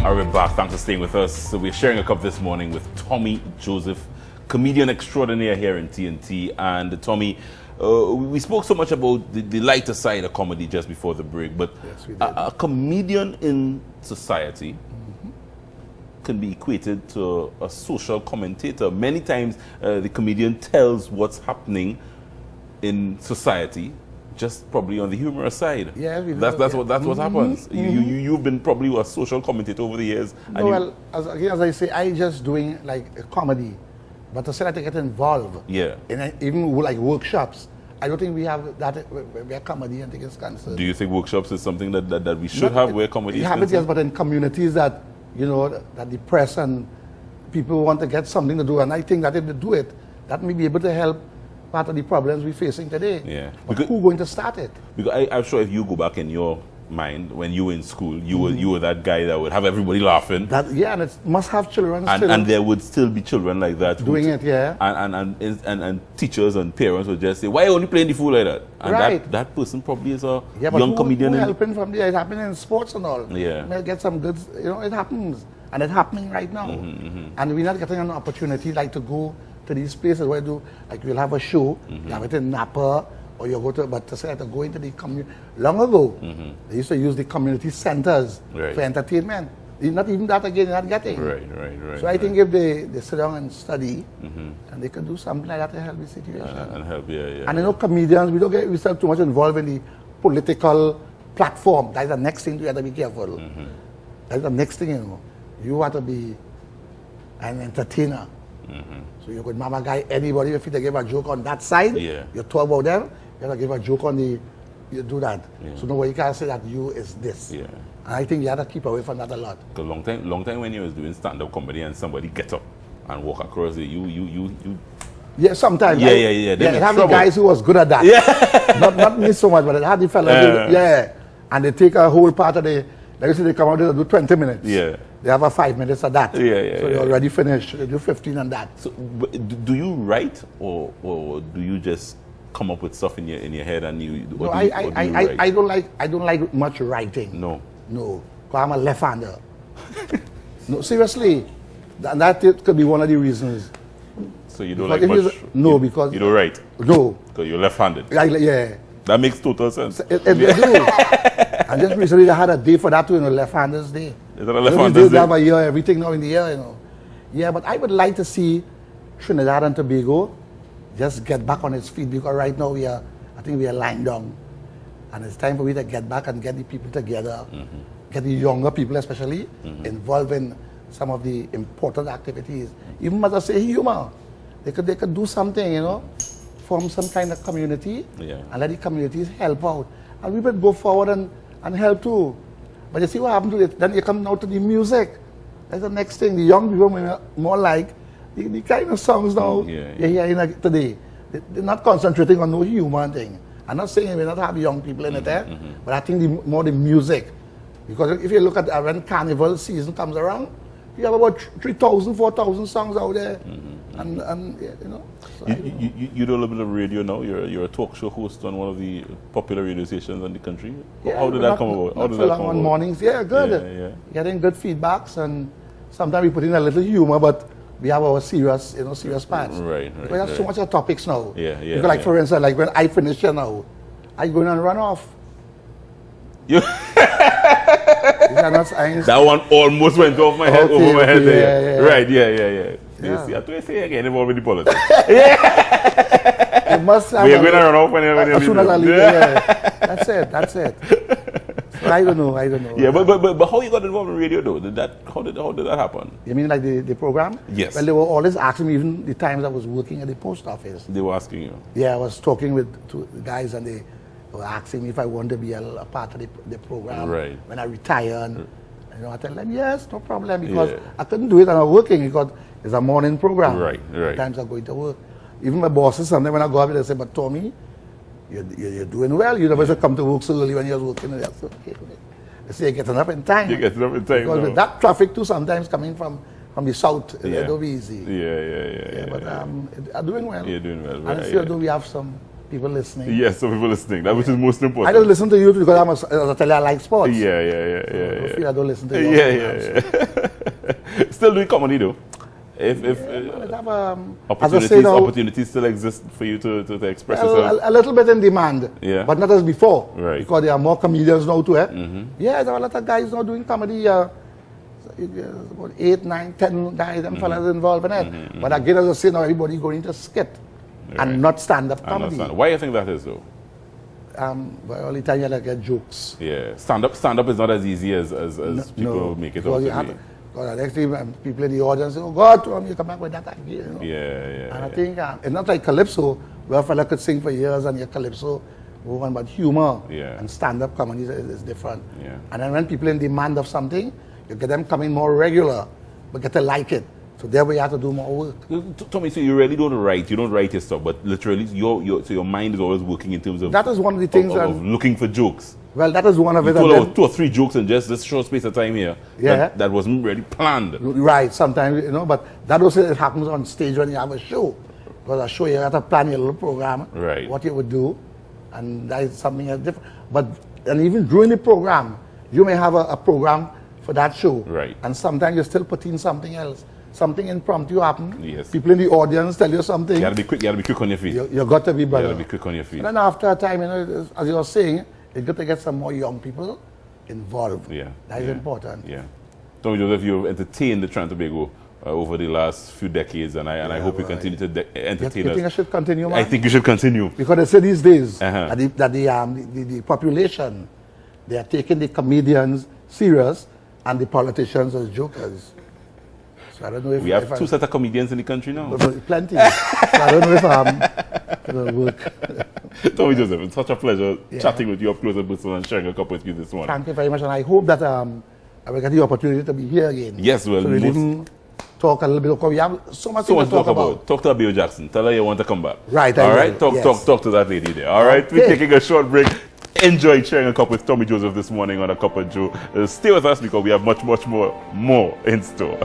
All right, we're back. Thanks for staying with us. So we're sharing a cup this morning with Tommy Joseph, comedian extraordinaire here in TNT. And Tommy, we spoke so much about the lighter side of comedy just before the break, but yes, we did. A comedian in society can be equated to a social commentator. Many times the comedian tells what's happening in society, just probably on the humorous side. Yeah, that's what happens. You've been probably a social commentator over the years. No, well, as I say, I just doing like a comedy, but to say that I get involved. Yeah. In even like workshops, I don't think we have that where comedy and things is concerned. Do you think workshops is something that we should have where comedy is concerned? Yes, but in communities that that the press and people want to get something to do, and I think that if they do it, that may be able to help part of the problems we're facing today. Yeah. But who's going to start it? Because I'm sure if you go back in your mind when you were in school, you were that guy that would have everybody laughing. And it must have children and there would still be children like that doing it. Yeah. And teachers and parents would just say, "Why are you only playing the fool like that?" And right. that person probably is a but young comedian. Who helping from there? It happening in sports and all. Yeah. May get some good. It happens, and it's happening right now. And we're not getting an opportunity like to go to these places where we'll have a show, you have it in Napa, or you go to, but to say to go into the community. Long ago, they used to use the community centers for entertainment. Not even that again, you're not getting. Right. So I think if they sit down and study, and they could do something like that to help the situation. And help, yeah. And comedians, we don't get ourselves too much involved in the political platform. That's the next thing you have to be careful. That's the next thing, You have to be an entertainer. So you could mama guy anybody if you give a joke on that side, you talk about them, you have to give a joke on you do that. So nobody can say that you is this. And I think you have to keep away from that a lot. A long time when you was doing stand-up comedy and somebody get up and walk across it, you yeah, sometimes. Yeah. It had the guys who was good at that. Not me so much, but it had the fellas and they take a whole part of the, like you say, they come out there and do 20 minutes. They have a 5 minutes of that. So you're already finished. They do 15 on that. So do you write or do you just come up with stuff in your head and you? No, I don't like much writing. No. Because I'm a left-hander. No, seriously, that could be one of the reasons. So you don't like much? No, because you don't write. No. Because you're left-handed. Yeah. That makes total sense. It do. And just recently I had a day for that too, left-handers day. Is that a left-handers day? They have a year, everything now in the year, Yeah, but I would like to see Trinidad and Tobago just get back on its feet, because right now I think we are lying down. And it's time for me to get back and get the people together, get the younger people especially involved in some of the important activities. Even as I say, humor. They could do something, form some kind of community and let the communities help out. And we would go forward and help too. But you see what happened to it? Then you come now to the music. That's the next thing. The young people more like the kind of songs now you're hearing today. They're not concentrating on no human thing. I'm not saying we not have young people in it there, but I think more the music. Because if you look at when carnival season comes around, you have about 3,000, 4,000 songs out there. So you do a little bit of radio now. You're a talk show host on one of the popular radio stations in the country. How did that come about? How did that come about? On mornings, good. Getting good feedbacks, and sometimes we put in a little humor, but we have our serious parts. Right. Because we have so much of topics now. Because like for instance, like when I finish here now, I go in and run off. That one almost went off my head, over my head there. Right, yeah. See, I have to say again involved with the politics. You must have. We're going to run off when as soon as I leave. That's it. So I don't know. Yeah, but how you got involved in radio though? How did that happen? You mean like the program? Yes. Well, they were always asking me, even the times I was working at the post office. They were asking you? Yeah, I was talking with two guys and they were asking me if I wanted to be a part of the program when I retire. And I tell them, yes, no problem, because I couldn't do it and I was working because it's a morning program. Right. Sometimes I'm going to work. Even my bosses, sometimes when I go up, they say, but Tommy, you're doing well. You never should come to work so early when you're working. And that's okay. They say you're getting up in time. You're getting up in time. Because with that traffic too, sometimes coming from the south, it don't be easy. Yeah. But I'm doing well. You're doing well. And still do we have some people listening. Yes, so people listening. That which is most important. I don't listen to you because I tell you I like sports. Yeah. I don't listen to you. Yeah. Still doing comedy though. If opportunities still exist for you to express yourself. A little bit in demand. Yeah. But not as before. Right. Because there are more comedians now too. Yeah, there are a lot of guys now doing comedy. About 8, 9, 10 guys and fellas involved in it. But again, as I say now, everybody going to skit and not stand-up comedy. Why do you think that is though? Well, only time you get jokes. Yeah, stand-up is not as easy as people make it out to be. Because the next thing, people in the audience say, oh God, Tom, you come back with that again. You know? Yeah. And I think, it's not like Calypso, where a fella could sing for years and your Calypso move on, but humor and stand-up comedy is different. Yeah. And then when people in demand of something, you get them coming more regular, but get to like it. So there we have to do more work. Tommy, so you really don't write. You don't write your stuff, but literally, your mind is always working in terms of. That is one of the things of looking for jokes. Well, that is one of you it. You told out 2 or 3 jokes in just this short space of time here. Yeah. That wasn't really planned. Right. Sometimes, but that also it happens on stage when you have a show. Because a show you have to plan your little program. Right. What you would do, and that is something different. And even during the program, you may have a program for that show. Right. And sometimes you still put in something else. Something impromptu happen. Yes. People in the audience tell you something. You gotta be quick. You gotta be quick on your feet. You got to be, brother. You gotta be quick on your feet. And then after a time, as you were saying, it's good to get some more young people involved. Yeah. That is important. Yeah. Tommy Joseph, you've entertained the Trinidad and Tobago over the last few decades, and I hope you continue to entertain you us. think I should continue, man? I think you should continue. Because they say these days that the population, they are taking the comedians serious and the politicians as jokers. So I don't know if we have 2 sets of comedians in the country now. Plenty. So I don't know if it'll work. Tommy Joseph, it's such a pleasure chatting with you up close and personal and sharing a cup with you this morning. Thank you very much, and I hope that I will get the opportunity to be here again. Yes, well, so we even talk a little bit, because we have so much to talk about. Talk to Abiyo Jackson. Tell her you want to come back. Right. All right. Talk to that lady there. All right. Okay. We're taking a short break. Enjoy sharing a cup with Tommy Joseph this morning on A Cup of Joe. Stay with us because we have much more in store.